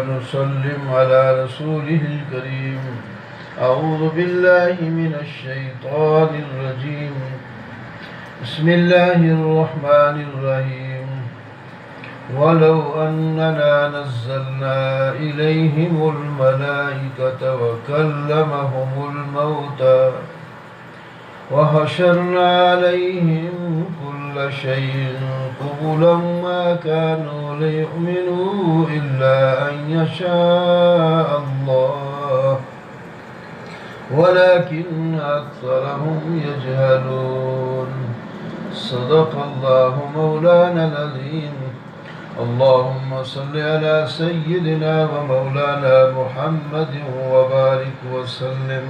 ونسلم على رسوله الكريم. أعوذ بالله من الشيطان الرجيم. بسم الله الرحمن الرحيم. ولو أننا نزلنا إليهم الملائكة وكلمهم الموتى وحشرنا عليهم كل شيء قبلا ما كانوا ليؤمنوا إلا أن يشاء الله ولكن أكثرهم يجهلون. صدق الله مولانا العظيم. اللهم صل على سيدنا ومولانا محمد وبارك وسلم.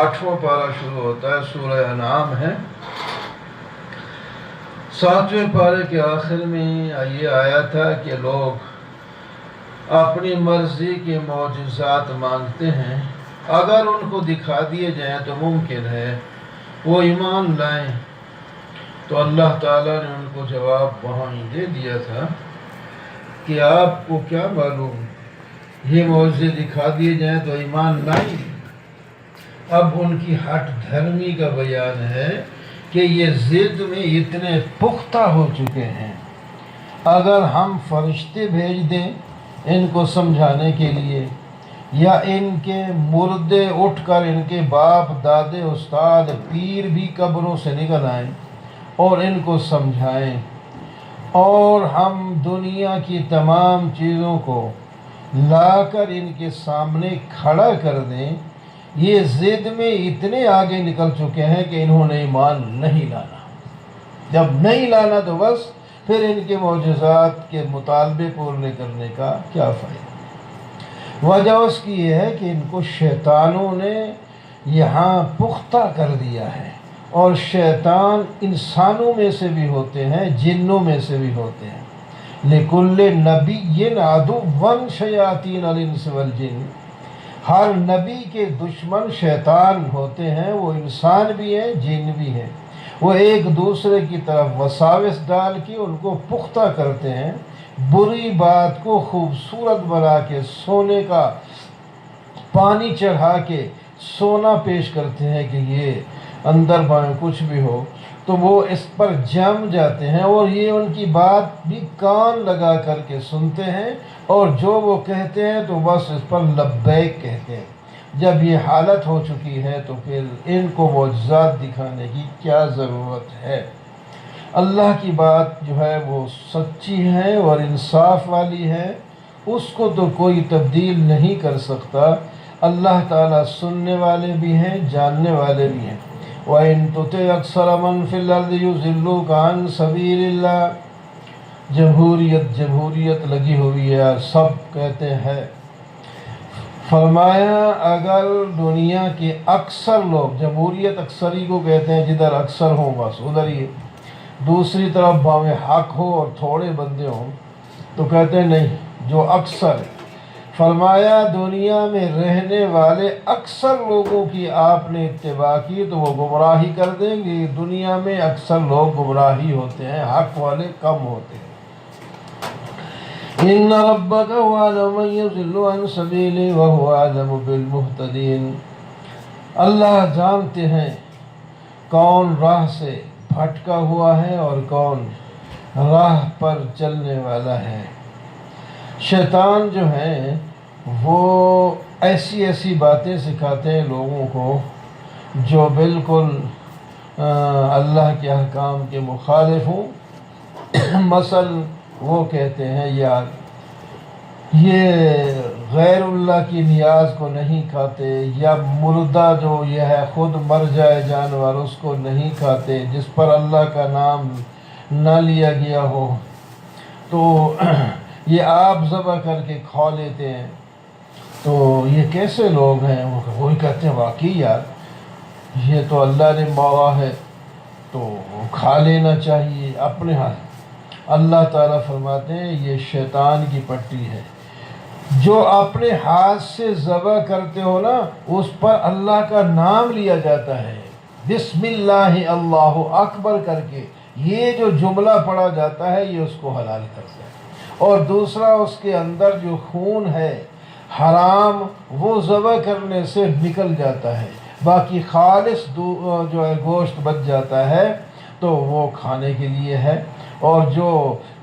آٹھواں پارہ شروع ہوتا ہے، سورہ انعام ہے. ساتویں پارے کے آخر میں یہ آیا تھا کہ لوگ اپنی مرضی کے معجزات مانگتے ہیں، اگر ان کو دکھا دیے جائیں تو ممکن ہے وہ ایمان لائیں. تو اللہ تعالیٰ نے ان کو جواب وہاں ہی دے دیا تھا کہ آپ کو کیا معلوم، یہ معجزے دکھا دیے جائیں تو ایمان لائیں. اب ان کی ہٹ دھرمی کا بیان ہے کہ یہ ضد میں اتنے پختہ ہو چکے ہیں، اگر ہم فرشتے بھیج دیں ان کو سمجھانے کے لیے، یا ان کے مردے اٹھ کر ان کے باپ دادے استاد پیر بھی قبروں سے نکل آئیں اور ان کو سمجھائیں، اور ہم دنیا کی تمام چیزوں کو لا کر ان کے سامنے کھڑا کر دیں، یہ ضد میں اتنے آگے نکل چکے ہیں کہ انہوں نے ایمان نہیں لانا. جب نہیں لانا تو بس پھر ان کے معجزات کے مطالبے پورے کرنے کا کیا فائدہ. وجہ اس کی یہ ہے کہ ان کو شیطانوں نے یہاں پختہ کر دیا ہے، اور شیطان انسانوں میں سے بھی ہوتے ہیں، جنوں میں سے بھی ہوتے ہیں. لِكُلِّ نَبِيٍّ عَدُوًّا شَيَاطِينَ الْإِنسِ وَالْجِنِّ. ہر نبی کے دشمن شیطان ہوتے ہیں، وہ انسان بھی ہیں جن بھی ہیں. وہ ایک دوسرے کی طرف وساوس ڈال کے ان کو پختہ کرتے ہیں، بری بات کو خوبصورت بنا کے سونے کا پانی چڑھا کے سونا پیش کرتے ہیں کہ یہ اندر بائیں کچھ بھی ہو تو وہ اس پر جم جاتے ہیں، اور یہ ان کی بات بھی کان لگا کر کے سنتے ہیں، اور جو وہ کہتے ہیں تو بس اس پر لبیک کہتے ہیں. جب یہ حالت ہو چکی ہے تو پھر ان کو معجزات دکھانے کی کیا ضرورت ہے. اللہ کی بات جو ہے وہ سچی ہے اور انصاف والی ہے، اس کو تو کوئی تبدیل نہیں کر سکتا. اللہ تعالیٰ سننے والے بھی ہیں، جاننے والے بھی ہیں. وَإِن تُطِعْ أَكْثَرَ مَنْ فِي الْأَرْضِ يُضِلُّوكَ عَنْ سَبِيلِ اللَّهِ. جمہوریت لگی ہوئی ہے، سب کہتے ہیں. فرمایا اگر دنیا کے اکثر لوگ، جمہوریت اکثری کو کہتے ہیں، جدھر اکثر ہوں بس ادھر ہی. دوسری طرف باویں حق ہو اور تھوڑے بندے ہوں تو کہتے ہیں نہیں جو اکثر ہے. فرمایا دنیا میں رہنے والے اکثر لوگوں کی آپ نے اتباع کی تو وہ گمراہی کر دیں گے. دنیا میں اکثر لوگ گمراہی ہوتے ہیں، حق والے کم ہوتے ہیں. إِنَّ رَبَّكَ هُوَ أَعْلَمُ مَن يَضِلُّ عَن سَبِيلِهِ وَهُوَ أَعْلَمُ بِالْمُهْتَدِينَ. اللہ جانتے ہیں کون راہ سے بھٹکا ہوا ہے اور کون راہ پر چلنے والا ہے. شیطان جو ہیں وہ ایسی ایسی باتیں سکھاتے ہیں لوگوں کو جو بالکل اللہ کے احکام کے مخالف ہوں. مثلا وہ کہتے ہیں یار یہ غیر اللہ کی نیاز کو نہیں کھاتے، یا مردہ جو یہ ہے خود مر جائے جانور اس کو نہیں کھاتے، جس پر اللہ کا نام نہ لیا گیا ہو تو یہ آپ ذبح کر کے کھا لیتے ہیں. تو یہ کیسے لوگ ہیں؟ وہی کہتے ہیں واقعی یار یہ تو اللہ نے مارا ہے تو کھا لینا چاہیے اپنے ہاتھ. اللہ تعالیٰ فرماتے ہیں یہ شیطان کی پٹی ہے. جو اپنے ہاتھ سے ذبح کرتے ہو نا اس پر اللہ کا نام لیا جاتا ہے، بسم اللہ اللہ اکبر کر کے یہ جو جملہ پڑھا جاتا ہے یہ اس کو حلال کرتا ہے. اور دوسرا اس کے اندر جو خون ہے حرام وہ ذبح کرنے سے نکل جاتا ہے، باقی خالص جو ہے گوشت بچ جاتا ہے تو وہ کھانے کے لیے ہے، اور جو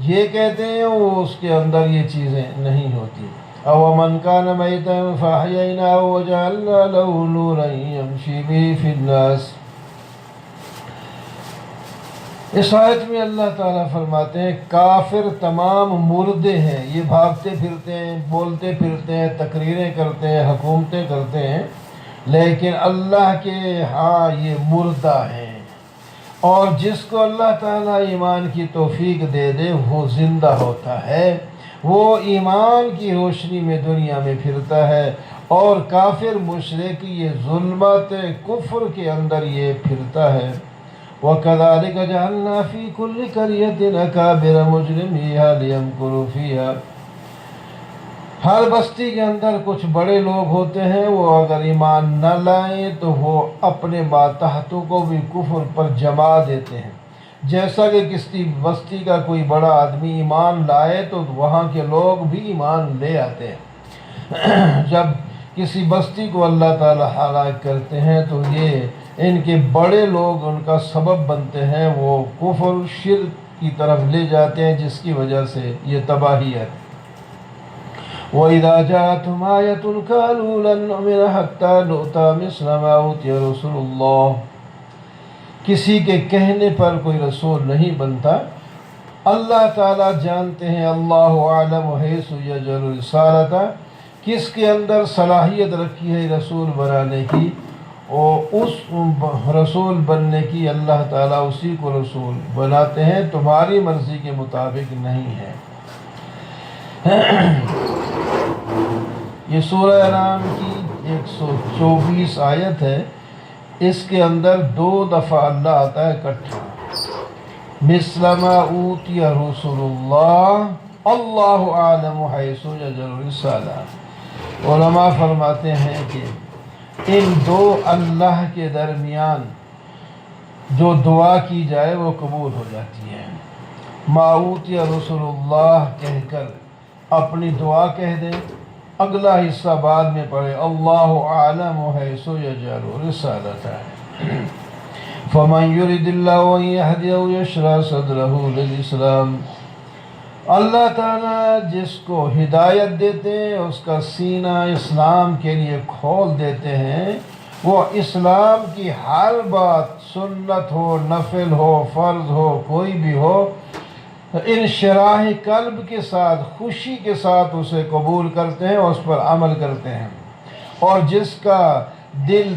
یہ کہتے ہیں وہ اس کے اندر یہ چیزیں نہیں ہوتی۔ او من کان میتا فاحییناه وجعلنا له نورا یمشی به فی الناس۔ اس آیت میں اللہ تعالیٰ فرماتے ہیں کافر تمام مردے ہیں، یہ بھاگتے پھرتے ہیں، بولتے پھرتے ہیں، تقریریں کرتے ہیں، حکومتیں کرتے ہیں، لیکن اللہ کے ہاں یہ مردہ ہیں، اور جس کو اللہ تعالیٰ ایمان کی توفیق دے دے وہ زندہ ہوتا ہے، وہ ایمان کی روشنی میں دنیا میں پھرتا ہے، اور کافر مشرک یہ ظلمت کفر کے اندر یہ پھرتا ہے۔ وَكَذَلِكَ جَعَلْنَا فِي كُلِّ قَرْيَةٍ أَكَابِرَ مُجْرِمِيهَا لِيَمْكُرُوا فِيهَا۔ ہر بستی کے اندر کچھ بڑے لوگ ہوتے ہیں، وہ اگر ایمان نہ لائیں تو وہ اپنے ماتحتوں کو بھی کفر پر جما دیتے ہیں۔ جیسا کہ کسی بستی کا کوئی بڑا آدمی ایمان لائے تو وہاں کے لوگ بھی ایمان لے آتے ہیں۔ جب کسی بستی کو اللہ تعالیٰ ہلاک کرتے ہیں تو یہ ان کے بڑے لوگ ان کا سبب بنتے ہیں، وہ کفر شرک کی طرف لے جاتے ہیں، جس کی وجہ سے یہ تباہی ہے۔ وَإِذَا جَاءَتْهُمْ آيَةٌ قَالُوا لَن نُّؤْمِنَ حَتَّىٰ نُؤْتَىٰ مِثْلَ مَا أُوتِيَ رُسُلُ اللَّهِ۔ کسی کے کہنے پر کوئی رسول نہیں بنتا، اللہ تعالیٰ جانتے ہیں، اللہ اعلم حیث یجعل رسالتہ، کس کے اندر صلاحیت رکھی ہے رسول بنانے کی، اور اس رسول بننے کی اللہ تعالیٰ اسی کو رسول بناتے ہیں، تمہاری مرضی کے مطابق نہیں ہے۔ یہ سورہ انعام کی 124 آیت ہے، اس کے اندر 2 دفعہ اللہ آتا ہے اکٹھا، مثل ما اوتی رسول اللہ، اللہ اعلم حیث یجعل رسالہ۔ علماء فرماتے ہیں کہ ان 2 اللہ کے درمیان جو دعا کی جائے وہ قبول ہو جاتی ہے۔ ما اوتی رسول اللہ کہہ کر اپنی دعا کہہ دیں، اگلا حصہ بعد میں پڑھے اللہ اعلم حیث یجعل رسالتہ۔ فمن یرد اللہ ان یہدیہ یشرح صدرہ للاسلام۔ اللہ تعالیٰ جس کو ہدایت دیتے ہیں اس کا سینہ اسلام کے لیے کھول دیتے ہیں، وہ اسلام کی ہر بات، سنت ہو، نفل ہو، فرض ہو، کوئی بھی ہو، انشراح قلب کے ساتھ، خوشی کے ساتھ اسے قبول کرتے ہیں اور اس پر عمل کرتے ہیں۔ اور جس کا دل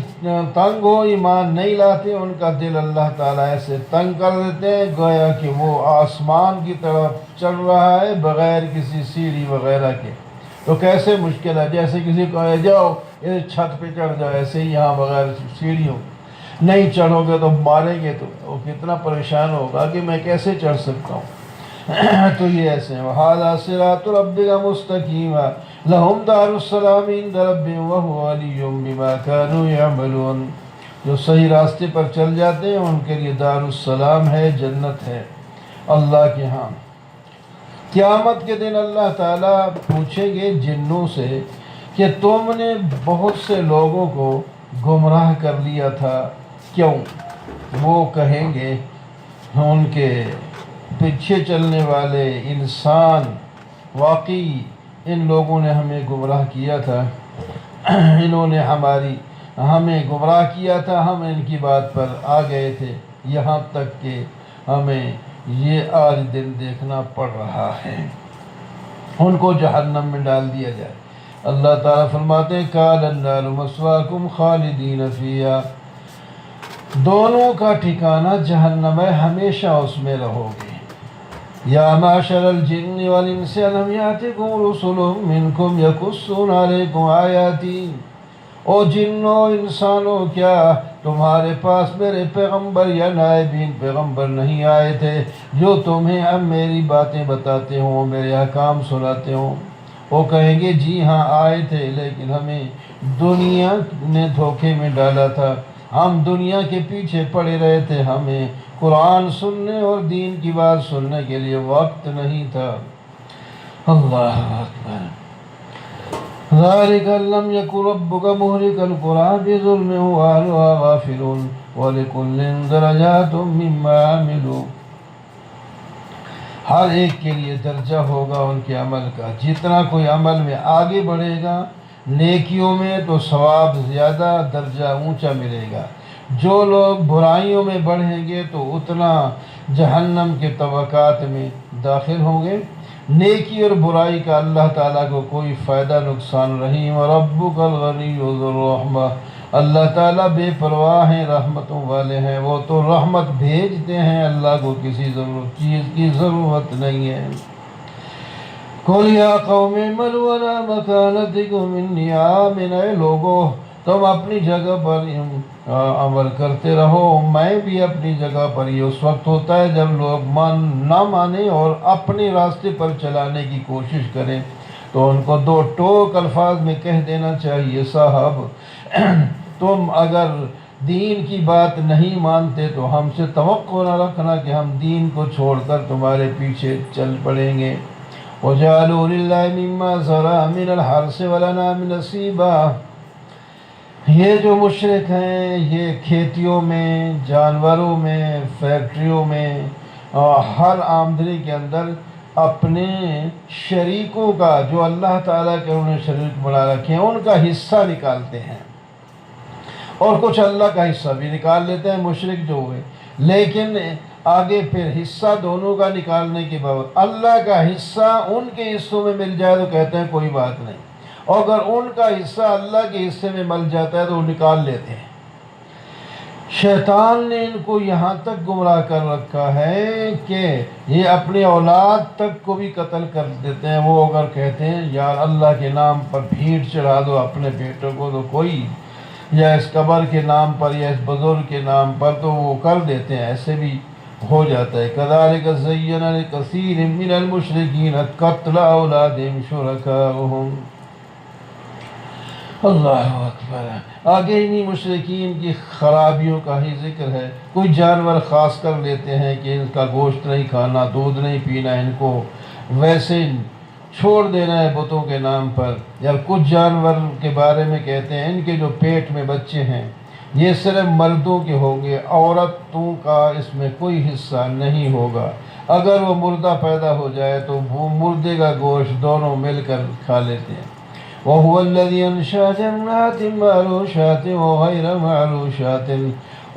تنگ ہو، ایمان نہیں لاتے، ان کا دل اللہ تعالیٰ ایسے تنگ کر دیتے ہیں گویا کہ وہ آسمان کی طرف چڑھ رہا ہے بغیر کسی سیڑھی وغیرہ کے۔ تو کیسے مشکل ہے، جیسے کسی کو جاؤ چھت پہ چڑھ جاؤ، ایسے ہی یہاں بغیر سیڑھیوں نہیں چڑھو گے تو ماریں گے، تو وہ کتنا پریشان ہوگا کہ میں کیسے چڑھ سکتا ہوں۔ تو یہ ایسے ہیں، وَهَذَا صِرَاطُ رَبِّكَ مُسْتَقِيمًا لَهُمْ دَارُ السَّلَامِ عِندَ رَبِّهِمْ وَهُوَ وَلِيُّهُم بِمَا كَانُوا يَعْمَلُونَ۔ جو صحیح راستے پر چل جاتے ہیں ان کے لیے دار السلام ہے، جنت ہے اللہ کے ہاں۔ قیامت کے دن اللہ تعالیٰ پوچھیں گے جنوں سے کہ تم نے بہت سے لوگوں کو گمراہ کر لیا تھا، کیوں؟ وہ کہیں گے ان کے پیچھے چلنے والے انسان، واقعی ان لوگوں نے ہمیں گمراہ کیا تھا، انہوں نے ہمیں گمراہ کیا تھا، ہم ان کی بات پر آ گئے تھے، یہاں تک کہ ہمیں یہ آج دن دیکھنا پڑ رہا ہے۔ ان کو جہنم میں ڈال دیا جائے۔ اللہ تعالیٰ فرماتے ہیں قَالَ النَّارُ مَثْوَاكُمْ خَالِدِينَ فِيهَا، دونوں کا ٹھکانہ جہنم ہے، ہمیشہ اس میں رہو گے۔ یا معشر الجن والانس الم یاتکم رسل منکم یقصون علیکم آیاتی، او جنوں انسانوں کیا تمہارے پاس میرے پیغمبر یا نائبین پیغمبر نہیں آئے تھے جو تمہیں اب میری باتیں بتاتے ہوں، میرے احکام سناتے ہوں؟ وہ کہیں گے جی ہاں آئے تھے، لیکن ہمیں دنیا نے دھوکے میں ڈالا تھا، ہم دنیا کے پیچھے پڑے رہے تھے، ہمیں قرآن سننے اور دین کی بات سننے کے لیے وقت نہیں تھا۔ اللہ اکبر۔ ذالک لم یکن ربک مہلک القری بظلم واہلھا غافلون ولکل درجات مما عملوا۔ ہر ایک کے لیے درجہ ہوگا ان کے عمل کا، جتنا کوئی عمل میں آگے بڑھے گا نیکیوں میں تو ثواب زیادہ درجہ اونچا ملے گا، جو لوگ برائیوں میں بڑھیں گے تو اتنا جہنم کے طبقات میں داخل ہوں گے۔ نیکی اور برائی کا اللہ تعالیٰ کو کوئی فائدہ نقصان رحیم ربک الغنی ذو الرحمہ، اللہ تعالیٰ بے پرواہ ہیں، رحمتوں والے ہیں، وہ تو رحمت بھیجتے ہیں، اللہ کو کسی چیز کی ضرورت نہیں ہے۔ قُلْ يَا قَوْمِ اعْمَلُوا عَلَىٰ مَكَانَتِكُمْ إِنِّي عَامِلٌ، اے لوگو تم اپنی جگہ پر عمل کرتے رہو، میں بھی اپنی جگہ پر۔ یہ اس وقت ہوتا ہے جب لوگ نہ مانیں اور اپنے راستے پر چلانے کی کوشش کریں تو ان کو دو ٹوک الفاظ میں کہہ دینا چاہیے، صاحب تم اگر دین کی بات نہیں مانتے تو ہم سے توقع نہ رکھنا کہ ہم دین کو چھوڑ کر تمہارے پیچھے چل پڑیں گے۔ وَجَعَلُوا لِلَّهِ مِمَّا زَرَعَ مِنَ الْحَرْثِ وَالْأَنْعَامِ نَصِيبًا، یہ جو مشرک ہیں یہ کھیتیوں میں، جانوروں میں، فیکٹریوں میں اور ہر آمدنی کے اندر اپنے شریکوں کا، جو اللہ تعالیٰ کے انہوں نے شریک بنا رکھے ہیں، ان کا حصہ نکالتے ہیں، اور کچھ اللہ کا حصہ بھی نکال لیتے ہیں مشرک جو ہوئے، لیکن آگے پھر حصہ دونوں کا نکالنے کے بعد اللہ کا حصہ ان کے حصوں میں مل جائے تو کہتے ہیں کوئی بات نہیں، اور اگر ان کا حصہ اللہ کے حصے میں مل جاتا ہے تو وہ نکال لیتے ہیں۔ شیطان نے ان کو یہاں تک گمراہ کر رکھا ہے کہ یہ اپنے اولاد تک کو بھی قتل کر دیتے ہیں۔ وہ اگر کہتے ہیں یار اللہ کے نام پر بھیڑ چڑھا دو اپنے بیٹوں کو تو کوئی، یا اس قبر کے نام پر یا اس بزرگ کے نام پر، تو وہ کر دیتے ہیں، ایسے بھی ہو جاتا ہے۔ کذالک زین لکثیر من المشرکین قتل اولادہم شرکاؤہم۔ اللہ اکبر۔ آگے انہی مشرکین کی خرابیوں کا ہی ذکر ہے۔ کوئی جانور خاص کر لیتے ہیں کہ ان کا گوشت نہیں کھانا، دودھ نہیں پینا، ان کو ویسے چھوڑ دینا ہے بتوں کے نام پر، یا کچھ جانور کے بارے میں کہتے ہیں ان کے جو پیٹ میں بچے ہیں یہ صرف مردوں کے ہوں گے، عورتوں کا اس میں کوئی حصہ نہیں ہوگا۔ اگر وہ مردہ پیدا ہو جائے تو وہ مردے کا گوشت دونوں مل کر کھا لیتے ہیں۔ وَهُوَ الَّذِي أَنشَأَ جَنَّاتٍ مَّعْرُوشَاتٍ وَغَيْرَ مَعْرُوشَاتٍ،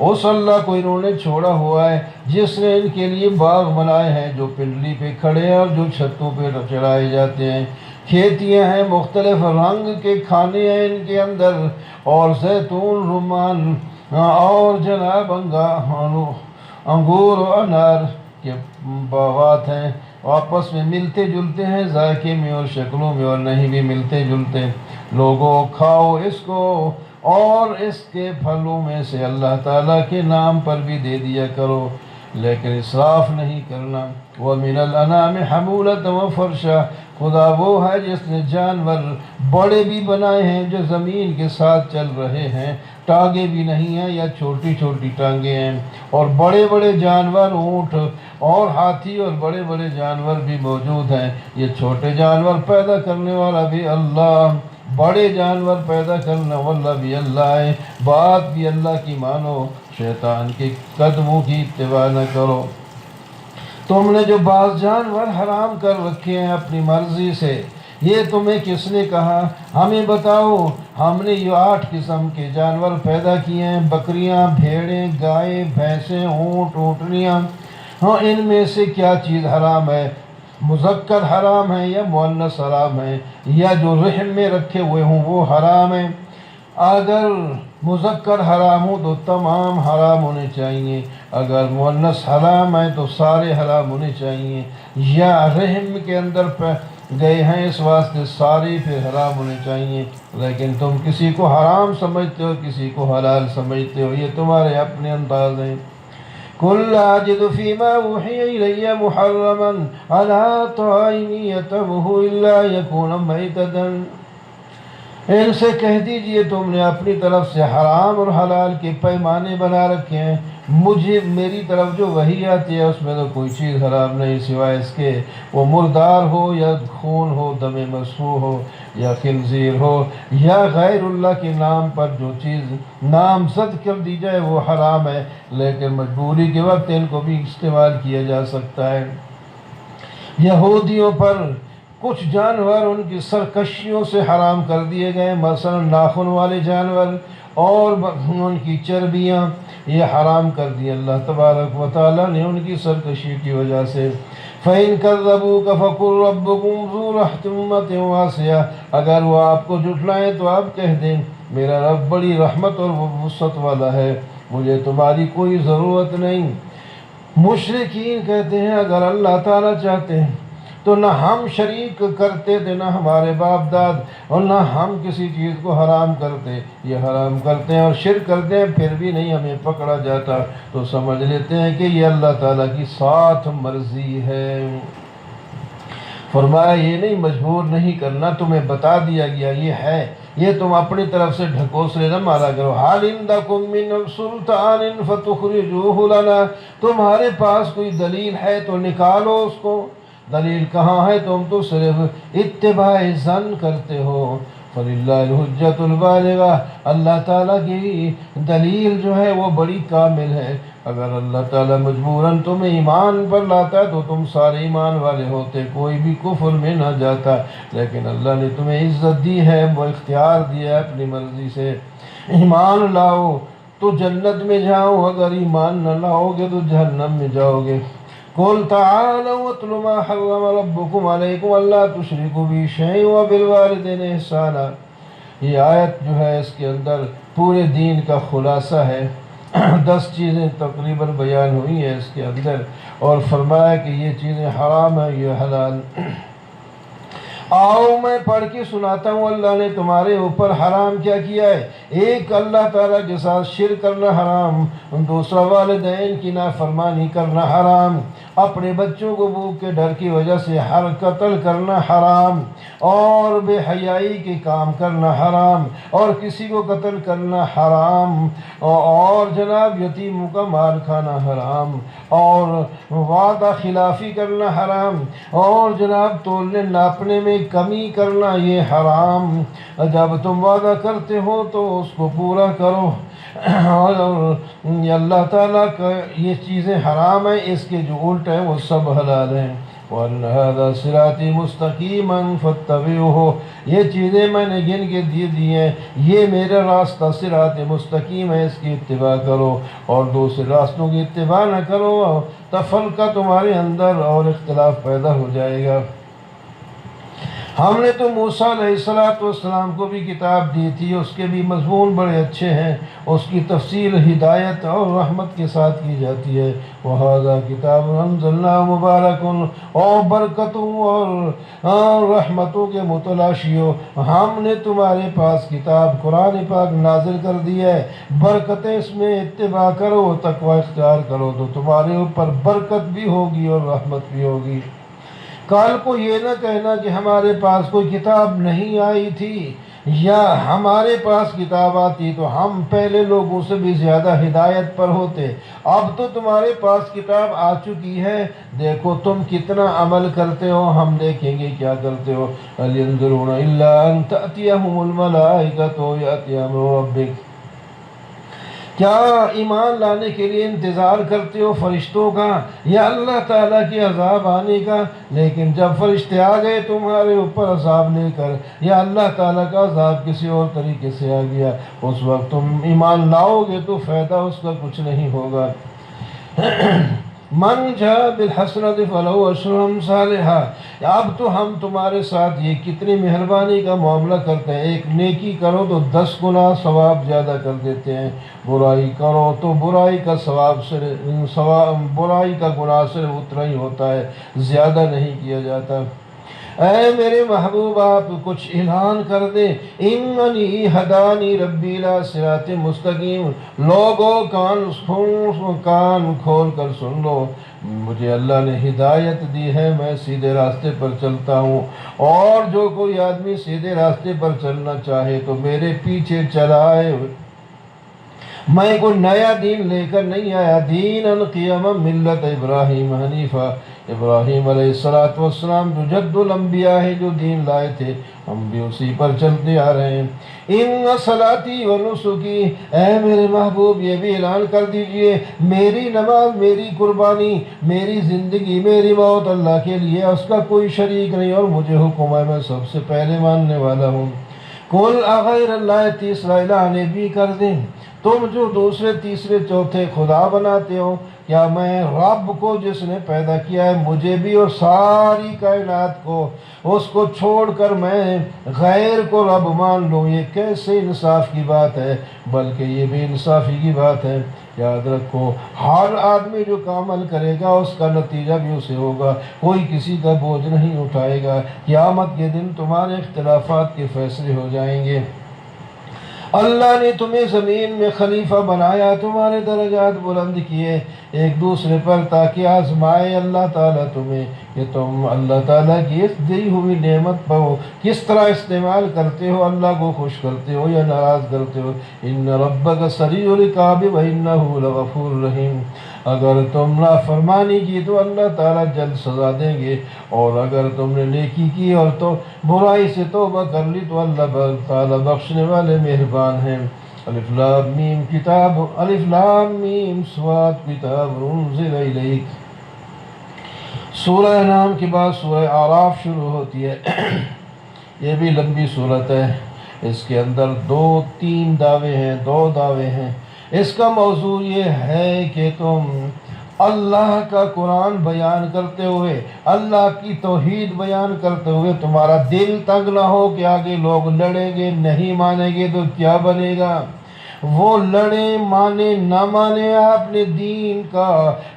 اس اللہ کو انہوں نے چھوڑا ہوا ہے جس نے ان کے لیے باغ بنائے ہیں جو پنڈلی پہ کھڑے ہیں اور جو چھتوں پہ چڑھائے جاتے ہیں، کھیتیاں ہیں مختلف رنگ کے، کھانے ہیں ان کے اندر، اور زیتون، رمان اور جناب انگور اور انار کے باغات ہیں، آپس میں ملتے جلتے ہیں ذائقے میں اور شکلوں میں، اور نہیں بھی ملتے جلتے۔ لوگوں کھاؤ اس کو اور اس کے پھلوں میں سے اللہ تعالیٰ کے نام پر بھی دے دیا کرو، لیکن اسراف نہیں کرنا۔ وَمِنَ الْأَنْعَامِ حَمُولَةً وَفَرْشًا، خدا وہ ہے جس نے جانور بڑے بھی بنائے ہیں جو زمین کے ساتھ چل رہے ہیں، ٹانگیں بھی نہیں ہیں یا چھوٹی چھوٹی ٹانگیں ہیں، اور بڑے بڑے جانور اونٹ اور ہاتھی اور بڑے بڑے جانور بھی موجود ہیں۔ یہ چھوٹے جانور پیدا کرنے والا بھی اللہ، بڑے جانور پیدا کرنے والا بھی اللہ ہے۔ بات بھی اللہ کی مانو، شیطان کے قدموں کی اتباع نہ کرو۔ تم نے جو بعض جانور حرام کر رکھے ہیں اپنی مرضی سے، یہ تمہیں کس نے کہا؟ ہمیں بتاؤ۔ ہم نے یہ 8 قسم کے جانور پیدا کیے ہیں، بکریاں، بھیڑیں، گائے، بھینسیں، اونٹ، اونٹنیاں۔ ہاں، ان میں سے کیا چیز حرام ہے؟ مذکر حرام ہے یا مؤنث حرام ہے، یا جو رحم میں رکھے ہوئے ہوں وہ حرام ہے؟ اگر مذکر حرام ہو تو تمام حرام ہونے چاہیے، اگر مؤنث حرام ہے تو سارے حرام ہونے چاہیے، یا رحم کے اندر گئے ہیں اس واسطے سارے پھر حرام ہونے چاہیے۔ لیکن تم کسی کو حرام سمجھتے ہو، کسی کو حلال سمجھتے ہو، یہ تمہارے اپنے انداز ہیں۔ قُل لَّا أَجِدُ فِي مَا أُوحِيَ إِلَيَّ مُحَرَّمًا عَلَىٰ طَاعِمٍ يَطْعَمُهُ إِلَّا أَن يَكُونَ مَيْتَةً، ان سے کہہ دیجئے تم نے اپنی طرف سے حرام اور حلال کے پیمانے بنا رکھے ہیں، مجھے میری طرف جو وحی آتی ہے اس میں تو کوئی چیز حرام نہیں سوائے اس کے وہ مردار ہو یا خون ہو، دم مسفوح ہو یا خنزیر ہو، یا غیر اللہ کے نام پر جو چیز نامزد کر دی جائے وہ حرام ہے، لیکن مجبوری کے وقت ان کو بھی استعمال کیا جا سکتا ہے۔ یہودیوں پر کچھ جانور ان کی سرکشیوں سے حرام کر دیے گئے، مثلا ناخن والے جانور اور ان کی چربیاں یہ حرام کر دی اللہ تبارک و تعالیٰ نے ان کی سرکشی کی وجہ سے۔ فَإِن كَذَّبُوكَ فَقُلْ رَبُّكُمْ ذُو رَحْمَةٍ وَاسِعَةٍ، اگر وہ آپ کو جھٹلائیں تو آپ کہہ دیں میرا رب بڑی رحمت اور وسعت والا ہے، مجھے تمہاری کوئی ضرورت نہیں۔ مشرکین کہتے ہیں اگر اللہ تعالیٰ چاہتے ہیں تو نہ ہم شریک کرتے تھے، نہ ہمارے باپ داد، اور نہ ہم کسی چیز کو حرام کرتے، یہ حرام کرتے ہیں اور شرک کرتے ہیں پھر بھی نہیں ہمیں پکڑا جاتا، تو سمجھ لیتے ہیں کہ یہ اللہ تعالیٰ کی ساتھ مرضی ہے۔ فرمایا یہ نہیں، مجبور نہیں کرنا، تمہیں بتا دیا گیا یہ ہے، یہ تم اپنی طرف سے ڈھکوسلے نہ مارا کرو۔ حال عندکم من سلطان فتخرجوہ لنا، تمہارے پاس کوئی دلیل ہے تو نکالو اس کو۔ دلیل کہاں ہے؟ تم تو صرف اتباع ظن کرتے ہو۔ فَلِلَّهِ الْحُجَّةُ الْبَالِغَةُ، اللہ تعالیٰ کی دلیل جو ہے وہ بڑی کامل ہے۔ اگر اللہ تعالیٰ مجبوراً تمہیں ایمان پر لاتا تو تم سارے ایمان والے ہوتے، کوئی بھی کفر میں نہ جاتا، لیکن اللہ نے تمہیں عزت دی ہے، وہ اختیار دیا ہے اپنی مرضی سے۔ ایمان لاؤ تو جنت میں جاؤ، اگر ایمان نہ لاؤ گے تو جہنم میں جاؤ گے۔ قُلْ تَعَالَوْا وَاتْلُوا مَا حَرَّمَ رَبُّكُمْ عَلَيْكُمْ أَلَّا تُشْرِكُوا بِهِ شَيْئًا وَبِالْوَالِدَيْنِ إِحْسَانًا، یہ آیت جو ہے اس کے اندر پورے دین کا خلاصہ ہے۔ 10 چیزیں تقریباً بیان ہوئی ہیں اس کے اندر، اور فرمایا کہ یہ چیزیں حرام ہیں، یہ حلال۔ آؤ میں پڑھ کے سناتا ہوں اللہ نے تمہارے اوپر حرام کیا کیا ہے۔ ایک اللہ تعالیٰ کے ساتھ شرک کرنا حرام، دوسرا والدین کی نافرمانی کرنا حرام، اپنے بچوں کو بھوک کے ڈر کی وجہ سے ہر قتل کرنا حرام، اور بے حیائی کے کام کرنا حرام، اور کسی کو قتل کرنا حرام، اور جناب یتیموں کا مال کھانا حرام، اور وعدہ خلافی کرنا حرام، اور جناب تولنے ناپنے میں کمی کرنا یہ حرام۔ جب تم وعدہ کرتے ہو تو اس کو پورا کرو، اور اللہ تعالیٰ کا یہ چیزیں حرام ہیں، اس کے جو الٹ ہیں وہ سب حلال ہیں۔ وَأَنَّ هَذَا صِرَاطِي مُسْتَقِيمًا فَاتَّبِعُوهُ، یہ چیزیں میں نے گن کے دی ہیں، یہ میرا راستہ صراط مستقیم ہے، اس کی اتباع کرو، اور دوسرے راستوں کی اتباع نہ کرو، تفرقہ تمہارے اندر اور اختلاف پیدا ہو جائے گا۔ ہم نے تو موسیٰ علیہ السلام کو بھی کتاب دی تھی، اس کے بھی مضمون بڑے اچھے ہیں، اس کی تفصیل ہدایت اور رحمت کے ساتھ کی جاتی ہے۔ وَهَذَا كِتَابٌ أَنزَلْنَاهُ مُبَارَكٌ، اور برکتوں اور رحمتوں کے متلاشی ہو، ہم نے تمہارے پاس کتاب قرآن پاک نازل کر دی ہے، برکتیں اس میں اتباع کرو، تقوی اختیار کرو تو تمہارے اوپر برکت بھی ہوگی اور رحمت بھی ہوگی۔ کل کو یہ نہ کہنا کہ ہمارے پاس کوئی کتاب نہیں آئی تھی، یا ہمارے پاس کتاب آتی تو ہم پہلے لوگوں سے بھی زیادہ ہدایت پر ہوتے۔ اب تو تمہارے پاس کتاب آ چکی ہے، دیکھو تم کتنا عمل کرتے ہو، ہم دیکھیں گے کیا کرتے ہو۔ هَلْ يَنظُرُونَ إِلَّا أَن تَأْتِيَهُمُ الْمَلَائِكَةُ أَوْ يَأْتِيَ أَمْرُ رَبِّكَ، کیا ایمان لانے کے لیے انتظار کرتے ہو فرشتوں کا یا اللہ تعالیٰ کی عذاب آنے کا؟ لیکن جب فرشتے آ گئے تمہارے اوپر عذاب لے کر، یا اللہ تعالیٰ کا عذاب کسی اور طریقے سے آ گیا، اس وقت تم ایمان لاؤ گے تو فائدہ اس کا کچھ نہیں ہوگا۔ من جاء بالحسنۃ فلہ عشر امثالها، اب تو ہم تمہارے ساتھ یہ کتنی مہربانی کا معاملہ کرتے ہیں، ایک نیکی کرو تو 10 گنا ثواب زیادہ کر دیتے ہیں، برائی کرو تو برائی کا برائی کا گناہ صرف اتنا ہی ہوتا ہے، زیادہ نہیں کیا جاتا۔ اے میرے محبوب آپ کچھ اعلان کر دیں، اننی ہدانی ربی الی صراط مستقیم۔ لوگوں کان کھول کر سن لو، مجھے اللہ نے ہدایت دی ہے، میں سیدھے راستے پر چلتا ہوں، اور جو کوئی آدمی سیدھے راستے پر چلنا چاہے تو میرے پیچھے چلائے۔ میں کوئی نیا دین لے کر نہیں آیا، دین القیامہ ملت ابراہیم حنیفہ، ابراہیم علیہ السلام جو جد الانبیاء ہے، جو دین لائے تھے ہم بھی اسی پر چلتے آ رہے ہیں۔ ان صلاتی و نسکی، اے میرے محبوب یہ بھی اعلان کر دیجئے، میری نماز، میری قربانی، میری زندگی، میری موت اللہ کے لیے، اس کا کوئی شریک نہیں، اور مجھے حکم ہے میں سب سے پہلے ماننے والا ہوں۔ کل اغیر اللہ، تیسرا اعلان بھی کر دیں، تم جو دوسرے تیسرے چوتھے خدا بناتے ہو، کیا میں رب کو جس نے پیدا کیا ہے مجھے بھی اور ساری کائنات کو، اس کو چھوڑ کر میں غیر کو رب مان لوں؟ یہ کیسے انصاف کی بات ہے، بلکہ یہ بھی انصافی کی بات ہے۔ یاد رکھو ہر آدمی جو عمل کرے گا اس کا نتیجہ بھی اسے ہوگا، کوئی کسی کا بوجھ نہیں اٹھائے گا۔ قیامت کے دن تمہارے اختلافات کے فیصلے ہو جائیں گے۔ اللہ نے تمہیں زمین میں خلیفہ بنایا، تمہارے درجات بلند کیے ایک دوسرے پر، تاکہ آزمائے اللہ تعالیٰ تمہیں کہ تم اللہ تعالیٰ کی اس دی ہوئی نعمت پر کس طرح استعمال کرتے ہو، اللہ کو خوش کرتے ہو یا ناراض کرتے ہو۔ ان ربک سریع العقاب وانہ لغفور رحیم، اگر تم نافرمانی کی تو اللہ تعالیٰ جلد سزا دیں گے، اور اگر تم نے نیکی کی اور تو برائی سے توبہ کر لی تو اللہ تعالیٰ بخشنے والے مہربان ہیں۔ الف لام میم کتاب، الف لام میم صاد کتاب انزل الیک۔ سورہ نام کے بعد سورہ اعراف شروع ہوتی ہے۔ یہ بھی لمبی صورت ہے، اس کے اندر دو دعوے ہیں۔ اس کا موضوع یہ ہے کہ تم اللہ کا قرآن بیان کرتے ہوئے، اللہ کی توحید بیان کرتے ہوئے تمہارا دل تنگ نہ ہو کہ آگے لوگ لڑیں گے، نہیں مانیں گے تو کیا بنے گا۔ وہ لڑیں، مانے نہ مانے، اپنے دین کا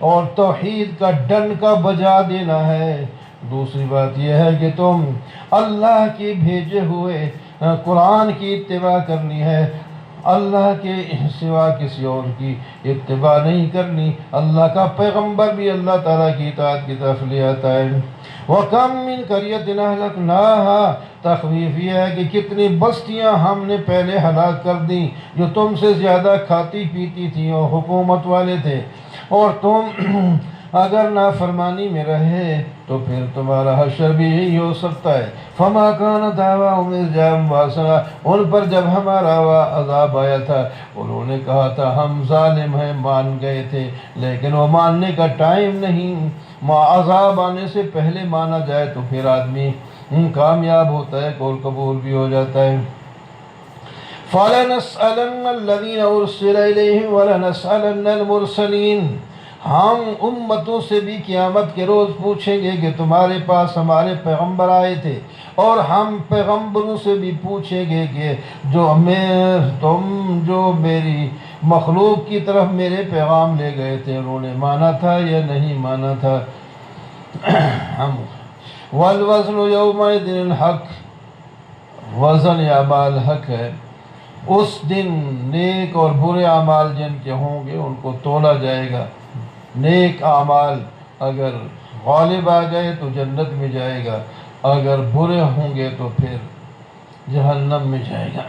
اور توحید کا ڈنکا بجا دینا ہے۔ دوسری بات یہ ہے کہ تم اللہ کے بھیجے ہوئے قرآن کی اتباع کرنی ہے، اللہ کے سوا کسی اور کی اتباع نہیں کرنی۔ اللہ کا پیغمبر بھی اللہ تعالیٰ کی اطاعت کی طرف لے آتا ہے۔ وَكَمْ مِنْ قَرْيَةٍ أَهْلَكْنَاهَا، تخویف یہ ہے کہ کتنی بستیاں ہم نے پہلے ہلاک کر دیں جو تم سے زیادہ کھاتی پیتی تھیں اور حکومت والے تھے، اور تم اگر نافرمانی میں رہے تو پھر تمہارا حشر بھی یہی ہو سکتا ہے۔ فَمَا كَانَ دَعْوَاهُمْ إِذْ جَاءَهُمْ بَأْسُنَا، ان پر جب ہمارا عذاب آیا تھا انہوں نے کہا تھا ہم ظالم ہیں، مان گئے تھے، لیکن وہ ماننے کا ٹائم نہیں۔ عذاب آنے سے پہلے مانا جائے تو پھر آدمی کامیاب ہوتا ہے، قول قبول بھی ہو جاتا ہے۔ فَلَنَسْأَلَنَّ الَّذِينَ أُرْسِلَ إِلَيْهِمْ وَلَنَسْأَلَنَّ الْمُرْسَلِينَ، ہم امتوں سے بھی قیامت کے روز پوچھیں گے کہ تمہارے پاس ہمارے پیغمبر آئے تھے، اور ہم پیغمبروں سے بھی پوچھیں گے کہ تم جو میری مخلوق کی طرف میرے پیغام لے گئے تھے انہوں نے مانا تھا یا نہیں مانا تھا۔ والوزن یومئذ الحق، وزن اعمال حق ہے، اس دن نیک اور برے اعمال جن کے ہوں گے ان کو تولا جائے گا۔ نیک اعمال اگر غالب آ گئے تو جنت میں جائے گا، اگر برے ہوں گے تو پھر جہنم میں جائے گا۔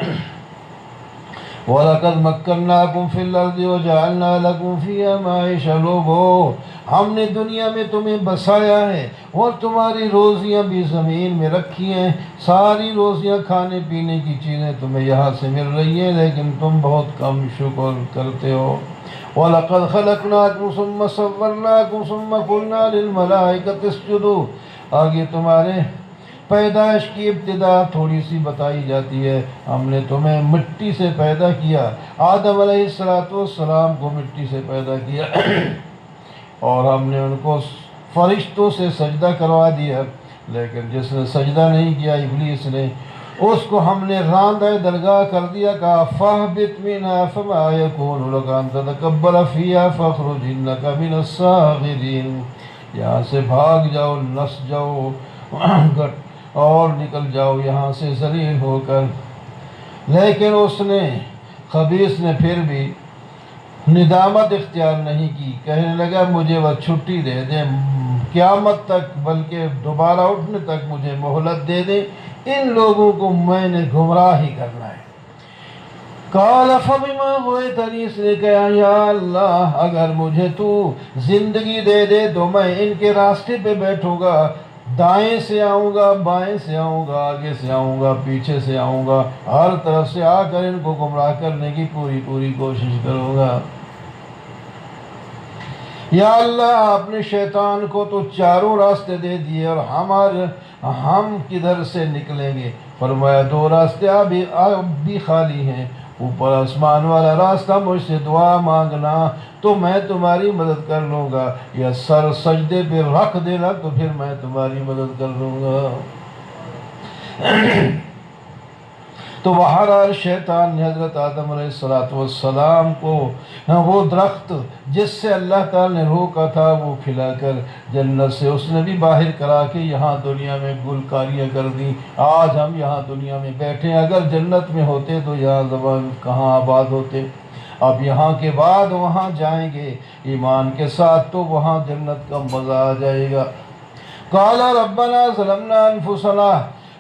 وَلَقَدْ مَكَّنَّاكُمْ فِي الْأَرْضِ وَجَعَلْنَا لَكُمْ فِيهَا مَعِيشَ، لوگو ہم نے دنیا میں تمہیں بسایا ہے اور تمہاری روزیاں بھی زمین میں رکھی ہیں، ساری روزیاں کھانے پینے کی چیزیں تمہیں یہاں سے مل رہی ہیں، لیکن تم بہت کم شکر کرتے ہو۔ وَلَقَدْ خَلَقْنَاكُمْ ثُمَّ صَوَّرْنَاكُمْ ثُمَّ قُلْنَا لِلْمَلَائِكَةِ اسْجُدُوا، آگے تمہارے پیدائش کی ابتدا تھوڑی سی بتائی جاتی ہے۔ ہم نے تمہیں مٹی سے پیدا کیا، آدم علیہ السلام کو مٹی سے پیدا کیا، اور ہم نے ان کو فرشتوں سے سجدہ کروا دیا، لیکن جس نے سجدہ نہیں کیا ابلیس نے، اس کو ہم نے راندہ درگاہ کر دیا، کہا فَاهْبِطْ مِنْهَا فَمَا يَكُونُ لَكَ أَنْ تَتَكَبَّرَ فِيهَا فَاخْرُجْ إِنَّكَ مِنَ الصَّاغِرِينَ، یہاں سے بھاگ جاؤ، نس جاؤ، اور نکل جاؤ یہاں سے ذلیل ہو کر۔ لیکن اس نے خبیث نے پھر بھی ندامت اختیار نہیں کی، کہنے لگا مجھے بس چھٹی دے دیں قیامت تک، بلکہ دوبارہ اٹھنے تک مجھے مہلت دے دیں، ان لوگوں کو میں نے گمراہ ہی کرنا ہے۔ قال فبما غويتنی، اس نے کہا یا اللہ اگر مجھے تو زندگی دے دے تو میں ان کے راستے پہ بیٹھوں گا، دائیں سے آؤں گا، بائیں سے آؤں گا، آگے سے آؤں گا، پیچھے سے آؤں گا، ہر طرف سے آ کر ان کو گمراہ کرنے کی پوری کوشش کروں گا۔ یا اللہ آپ نے شیطان کو تو چاروں راستے دے دیے اور ہم کدھر سے نکلیں گے؟ فرمایا دو راستے اب بھی خالی ہیں، اوپر آسمان والا راستہ، مجھ سے دعا مانگنا تو میں تمہاری مدد کر لوں گا، یا سر سجدے پہ رکھ دینا تو پھر میں تمہاری مدد کر لوں گا۔ تو بہرحال شیطان نے حضرت آدم علیہ السلام کو وہ درخت جس سے اللہ تعالی نے روکا تھا وہ کھلا کر جنت سے اس نے بھی باہر کرا کے یہاں دنیا میں گلکاریاں کر دی۔ آج ہم یہاں دنیا میں بیٹھے، اگر جنت میں ہوتے تو یہاں زبان کہاں آباد ہوتے۔ اب یہاں کے بعد وہاں جائیں گے ایمان کے ساتھ تو وہاں جنت کا مزہ آ جائے گا۔ قال ربنا ظلمنا انفسنا،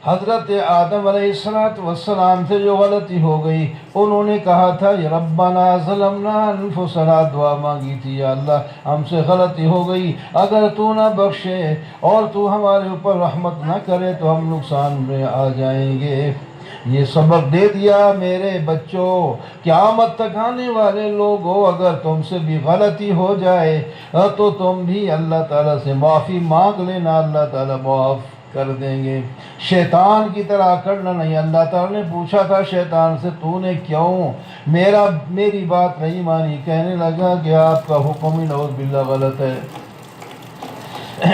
حضرت آدم علیہ السلام سے جو غلطی ہو گئی، انہوں نے کہا تھا یا ربنا ظلمنا انفسنا، دعا مانگی تھی یا اللہ ہم سے غلطی ہو گئی، اگر تو نہ بخشے اور تو ہمارے اوپر رحمت نہ کرے تو ہم نقصان میں آ جائیں گے۔ یہ سبق دے دیا میرے بچوں، قیامت تک آنے والے لوگوں اگر تم سے بھی غلطی ہو جائے تو تم بھی اللہ تعالیٰ سے معافی مانگ لینا، اللہ تعالیٰ معاف کر دیں گے۔ شیطان کی طرح کرنا نہیں۔ اللہ تعالیٰ نے پوچھا تھا شیطان سے تو نے کیوں میری بات نہیں مانی؟ کہنے لگا کہ آپ کا حکم ہی نعوذ باللہ غلط ہے،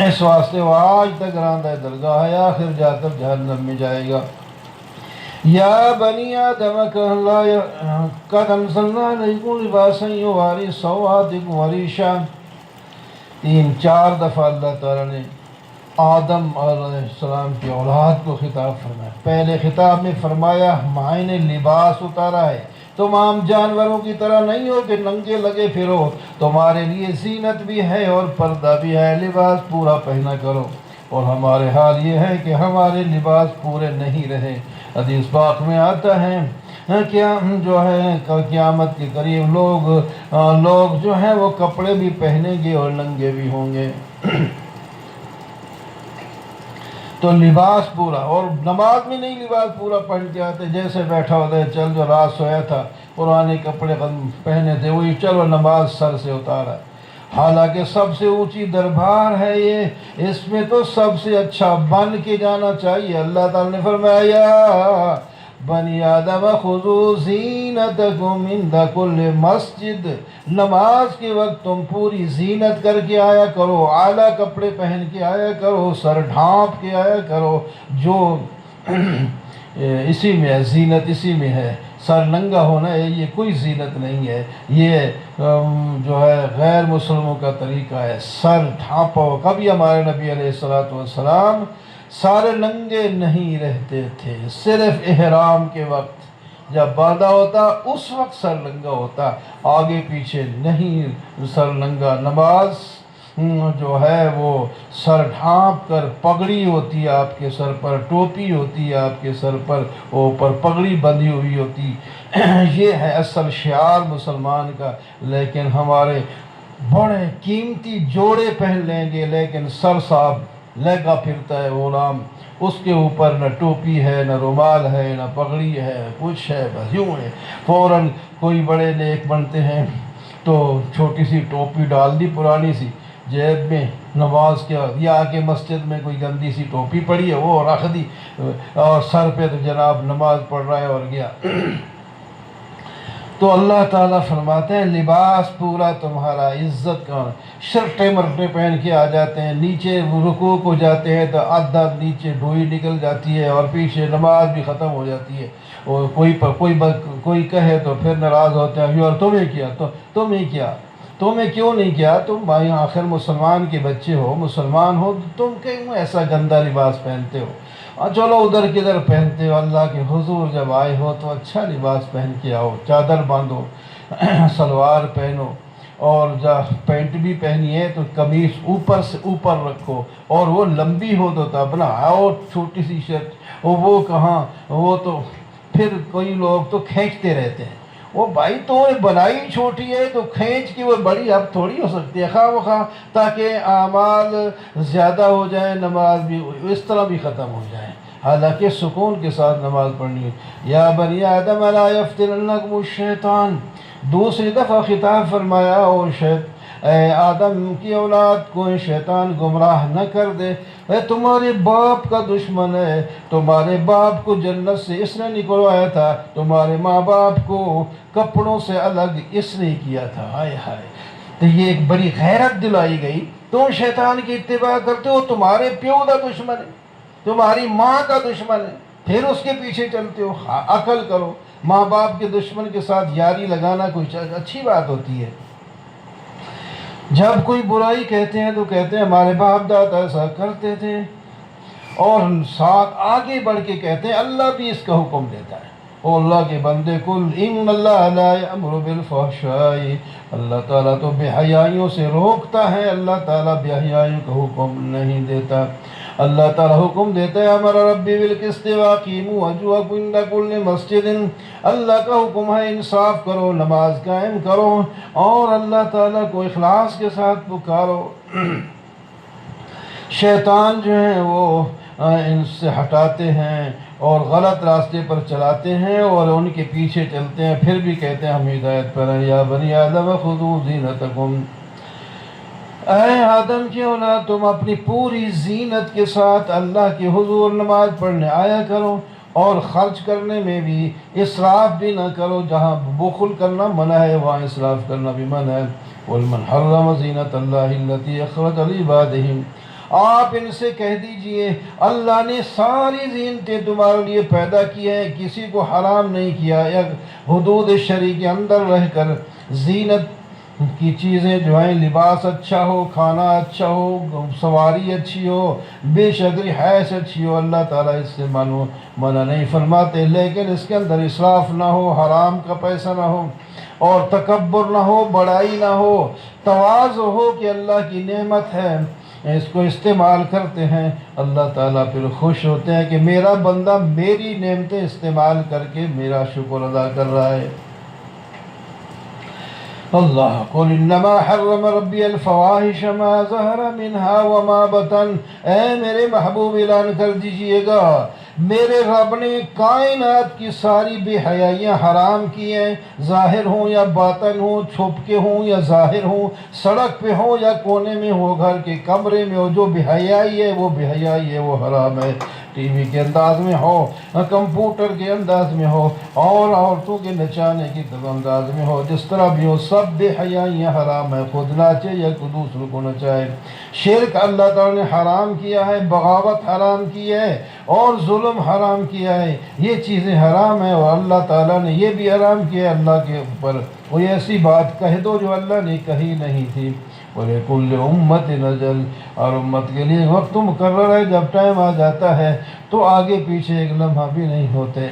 اس واسطے وہ آج تک راندہ درگاہ ہے، آخر جا کر جہنم میں جائے گا۔ یا بنی آدم قد انزلنا علیکم لباسا یواری سوآتکم وریشا، 3-4 دفعہ اللہ تعالیٰ نے آدم علیہ السلام کی اولاد کو خطاب فرمایا۔ پہلے خطاب میں فرمایا میں نے لباس اتارا ہے، تم عام جانوروں کی طرح نہیں ہو کہ ننگے لگے پھرو، تمہارے لیے زینت بھی ہے اور پردہ بھی ہے، لباس پورا پہنا کرو۔ اور ہمارے حال یہ ہے کہ ہمارے لباس پورے نہیں رہے۔ حدیث پاک میں آتا ہے کیا جو ہے قیامت کے قریب لوگ جو ہیں وہ کپڑے بھی پہنیں گے اور ننگے بھی ہوں گے۔ تو لباس پورا، اور نماز میں نہیں لباس پورا پہن کے آتے، جیسے بیٹھا ہوتا ہے چل جو رات سویا تھا پرانے کپڑے پہنے تھے وہی چلو نماز سر سے اتارا۔ حالانکہ سب سے اونچی دربار ہے یہ، اس میں تو سب سے اچھا بن کے جانا چاہیے۔ اللہ تعالیٰ نے فرمایا بنی آدم خذوا زینتکم عند کل مسجد، نماز کے وقت تم پوری زینت کر کے آیا کرو، اعلیٰ کپڑے پہن کے آیا کرو، سر ڈھانپ کے آیا کرو، جو اسی میں ہے زینت، اسی میں ہے۔ سر ننگا ہونا ہے یہ کوئی زینت نہیں ہے، یہ جو ہے غیر مسلموں کا طریقہ ہے، سر ڈھانپو۔ کبھی ہمارے نبی علیہ السلام سارے ننگے نہیں رہتے تھے، صرف احرام کے وقت جب باندھا ہوتا اس وقت سر ننگا ہوتا، آگے پیچھے نہیں سر ننگا۔ نماز جو ہے وہ سر ڈھانپ کر، پگڑی ہوتی ہے آپ کے سر پر، ٹوپی ہوتی ہے آپ کے سر پر، اوپر پگڑی بندھی ہوئی ہوتی، یہ ہے اصل شعار مسلمان کا۔ لیکن ہمارے بڑے قیمتی جوڑے پہن لیں گے لیکن سر صاحب لہنگا پھرتا ہے غلام، اس کے اوپر نہ ٹوپی ہے، نہ رومال ہے، نہ پگڑی ہے، کچھ ہے، بس یوں ہے۔ فوراً کوئی بڑے نیک بنتے ہیں تو چھوٹی سی ٹوپی ڈال دی پرانی سی جیب میں، نماز کے یا کہ مسجد میں کوئی گندی سی ٹوپی پڑی ہے وہ رکھ دی، اور سر پہ تو جناب نماز پڑھ رہا ہے اور گیا۔ تو اللہ تعالیٰ فرماتے ہیں لباس پورا تمہارا، عزت کا، شرٹیں مرٹیں پہن کے آ جاتے ہیں، نیچے رکوع کو جاتے ہیں تو آدھا نیچے ڈوئی نکل جاتی ہے اور پیچھے نماز بھی ختم ہو جاتی ہے، اور کوئی کہے تو پھر ناراض ہوتے ہیں اور تمہیں کیوں نہیں کیا، تم بھائی آخر مسلمان کے بچے ہو، مسلمان ہو، تم کیوں ایسا گندا لباس پہنتے ہو؟ چلو ادھر کدھر پہنتے ہو، اللہ کے حضور جب آئے ہو تو اچھا لباس پہن کے آؤ، چادر باندھو، سلوار پہنو، اور جب پینٹ بھی پہنی ہے تو قمیص اوپر سے اوپر رکھو، اور وہ لمبی ہو تو تب نہ اور چھوٹی سی شرٹ وہ کہاں، وہ تو پھر کوئی لوگ تو کھینچتے رہتے ہیں، وہ بھائی تو بنائی چھوٹی ہے تو کھینچ کی وہ بڑی اب تھوڑی ہو سکتی ہے، خواہ وخواہ تاکہ اعمال زیادہ ہو جائیں، نماز بھی اس طرح بھی ختم ہو جائے، حالانکہ سکون کے ساتھ نماز پڑھنی ہے۔ یا بنی آدم لا یفتننکم الشیطان، دوسری دفعہ خطاب فرمایا، اور اے آدم کی اولاد کو شیطان گمراہ نہ کر دے، اے تمہارے باپ کا دشمن ہے، تمہارے باپ کو جنت سے اس نے نکلوایا تھا، تمہارے ماں باپ کو کپڑوں سے الگ اس نے کیا تھا، ہائے ہائے، تو یہ ایک بڑی غیرت دلائی گئی، تم شیطان کی اتباع کرتے ہو، تمہارے پیو کا دشمن ہے، تمہاری ماں کا دشمن ہے، پھر اس کے پیچھے چلتے ہو، عقل کرو، ماں باپ کے دشمن کے ساتھ یاری لگانا کوئی اچھی بات ہوتی ہے؟ جب کوئی برائی کہتے ہیں تو کہتے ہیں ہمارے باپ دادا ایسا کرتے تھے، اور ساتھ آگے بڑھ کے کہتے ہیں اللہ بھی اس کا حکم دیتا ہے، او اللہ کے بندے، کل ان اللہ لا یأمر بالفحشاء، اللہ تعالیٰ تو بے حیائیوں سے روکتا ہے، اللہ تعالیٰ بے حیائیوں کا حکم نہیں دیتا، اللہ تعالیٰ حکم دیتا ہے امر ربی بالقسط واقیموا وجوہکم عند کل مسجد، اللہ کا حکم ہے انصاف کرو، نماز قائم کرو، اور اللہ تعالیٰ کو اخلاص کے ساتھ پکارو۔ شیطان جو ہیں وہ ان سے ہٹاتے ہیں اور غلط راستے پر چلاتے ہیں اور ان کے پیچھے چلتے ہیں، پھر بھی کہتے ہیں ہم ہدایت پر ہیں۔ یا بنی آدم خذوا زینتکم، اے آدم کی اولاد تم اپنی پوری زینت کے ساتھ اللہ کے حضور نماز پڑھنے آیا کرو، اور خرچ کرنے میں بھی اسراف بھی نہ کرو، جہاں بخل کرنا منع ہے وہاں اسراف کرنا بھی منع ہے۔ وَلْمَنْ حَرَّمَ زِينَةَ اللَّهِ الَّتِي أَخْرَجَ لِعِبَادِهِ، آپ ان سے کہہ دیجئے اللہ نے ساری زینتیں تمہارے لیے پیدا کی ہیں، کسی کو حرام نہیں کیا، ایک حدود شرع کے اندر رہ کر زینت کی چیزیں جو ہیں، لباس اچھا ہو، کھانا اچھا ہو، سواری اچھی ہو، بے شکری حیث اچھی ہو، اللہ تعالیٰ اس سے منع نہیں فرماتے، لیکن اس کے اندر اسراف نہ ہو، حرام کا پیسہ نہ ہو، اور تکبر نہ ہو، بڑائی نہ ہو، تواضع ہو کہ اللہ کی نعمت ہے اس کو استعمال کرتے ہیں، اللہ تعالیٰ پھر خوش ہوتے ہیں کہ میرا بندہ میری نعمتیں استعمال کر کے میرا شکر ادا کر رہا ہے۔ اللہ قل انما حرم ربی الفواحش ما ظہر منہا وما بطن، اے میرے محبوب اعلان کر دیجئے گا میرے رب نے کائنات کی ساری بے حیائیاں حرام کی ہیں، ظاہر ہوں یا باطن ہوں، چھپ کے ہوں یا ظاہر ہوں، سڑک پہ ہوں یا کونے میں ہو، گھر کے کمرے میں ہو، جو بے حیائی ہے وہ بے حیائی ہے، وہ حرام ہے، ٹی وی کے انداز میں ہو، کمپیوٹر کے انداز میں ہو، اور عورتوں کے نچانے کے انداز میں ہو، جس طرح بھی ہو، سب بے حیائیاں حرام ہے، خود ناچے یا کوئی دوسروں کو نچائے۔ شرک اللہ تعالیٰ نے حرام کیا ہے، بغاوت حرام کی ہے، اور ظلم حرام کیا ہے، یہ چیزیں حرام ہیں، اور اللہ تعالیٰ نے یہ بھی حرام کیا ہے اللہ کے اوپر، کوئی ایسی بات کہہ دو جو اللہ نے کہی نہیں تھی۔ وَلِكُلِّ أُمَّةٍ أَجَلٌ، اور امت کے لیے وقت مقرر ہے، جب ٹائم آ جاتا ہے تو آگے پیچھے ایک لمحہ بھی نہیں ہوتے۔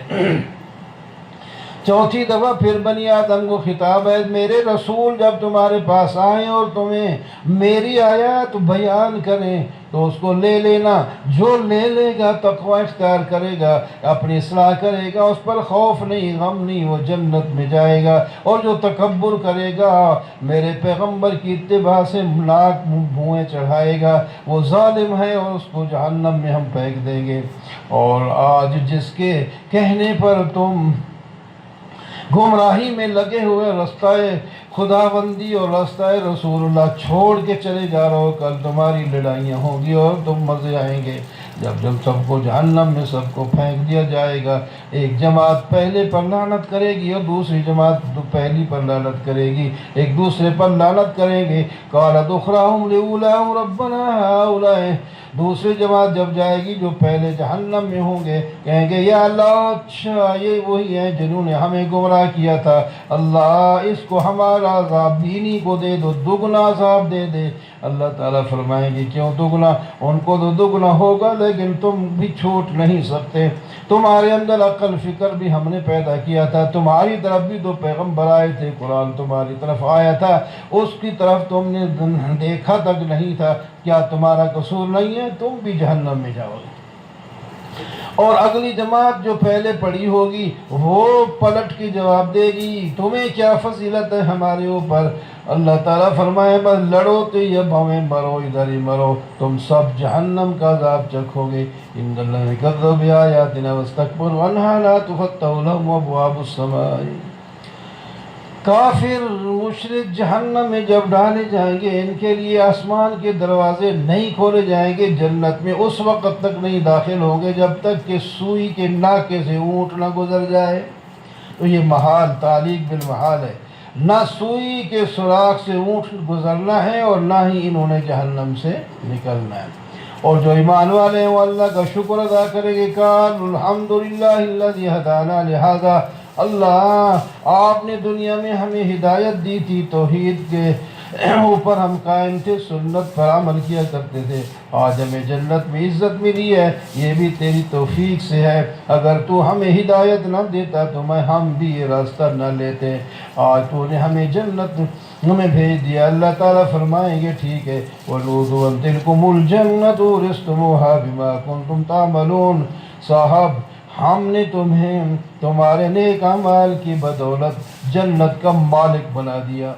چوتھی دفعہ پھر بنی آدم کو خطاب ہے، میرے رسول جب تمہارے پاس آئیں اور تمہیں میری آیات بیان کریں تو اس کو لے لینا، جو لے لے گا تقوی اختیار کرے گا، اپنی اصلاح کرے گا، اس پر خوف نہیں، غم نہیں، وہ جنت میں جائے گا، اور جو تکبر کرے گا میرے پیغمبر کی اتباع سے ناک بھوئیں چڑھائے گا، وہ ظالم ہے، اور اس کو جہنم میں ہم پھینک دیں گے۔ اور آج جس کے کہنے پر تم گمراہی میں لگے ہوئے رستہ خداوندی اور رستہ رسول اللہ چھوڑ کے چلے جا رہے ہو، کل تمہاری لڑائیاں ہوں گی اور تم مزے آئیں گے، جب سب کو جہنم میں سب کو پھینک دیا جائے گا، ایک جماعت پہلے پر لعنت کرے گی اور دوسری جماعت پہلی پر لعنت کرے گی، ایک دوسرے پر لعنت کریں گے، قالت اخراہم لأولاہم ربنا ہؤلاء، دوسری جماعت جب جائے گی جو پہلے جہنم میں ہوں گے، کہیں گے یا اللہ اچھا یہ وہی ہیں جنہوں نے ہمیں گمراہ کیا تھا، اللہ اس کو ہمارا عذاب بینی کو دے دو، دگنا عذاب دے دے۔ اللہ تعالیٰ فرمائیں گے کیوں دگنا؟ ان کو تو دگنا ہوگا لیکن تم بھی چھوٹ نہیں سکتے. تمہارے اندر عقل فکر بھی ہم نے پیدا کیا تھا. تمہاری طرف بھی دو پیغمبر آئے تھے, قرآن تمہاری طرف آیا تھا, اس کی طرف تم نے دیکھا تک نہیں تھا. کیا تمہارا قصور نہیں ہے؟ تم بھی جہنم میں جاؤ گے. اور اگلی جماعت جو پہلے پڑی ہوگی وہ پلٹ کے جواب دے گی تمہیں کیا فضیلت ہے ہمارے اوپر. اللہ تعالیٰ فرمائے بس لڑو تو یہ بھویں مرو, ادھر ہی مرو, تم سب جہنم کا عذاب چکھو گے. ان الذین کذبوا بآیاتنا واستکبروا عنہا لا تفتح لهم ابواب السماء. کافر مشرک جہنم میں جب ڈالے جائیں گے ان کے لیے آسمان کے دروازے نہیں کھولے جائیں گے. جنت میں اس وقت تک نہیں داخل ہوں گے جب تک کہ سوئی کے ناکے سے اونٹ نہ گزر جائے. تو یہ محال, تعلیق بالمحال ہے. نہ سوئی کے سوراخ سے اونٹ گزرنا ہے اور نہ ہی انہوں نے جہنم سے نکلنا ہے. اور جو ایمان والے ہیں وہ اللہ کا شکر ادا کریں گے. قالوا الحمدللہ الذی ہدانا لہذا. اللہ آپ نے دنیا میں ہمیں ہدایت دی تھی, توحید کے اوپر ہم قائم تھے, سنت پر عمل کیا کرتے تھے. آج ہمیں جنت میں عزت ملی ہے, یہ بھی تیری توفیق سے ہے. اگر تو ہمیں ہدایت نہ دیتا تو ہم بھی یہ راستہ نہ لیتے. آج تو نے ہمیں جنت ہمیں بھیج دیا. اللہ تعالیٰ فرمائیں گے ٹھیک ہے, وَنُودُوا أَن تِلْكُمُ الْجَنَّةُ أُورِثْتُمُوهَا بِمَا كُنتُمْ تَعْمَلُونَ. صاحب ہم نے تمہیں تمہارے نیک اعمال کی بدولت جنت کا مالک بنا دیا.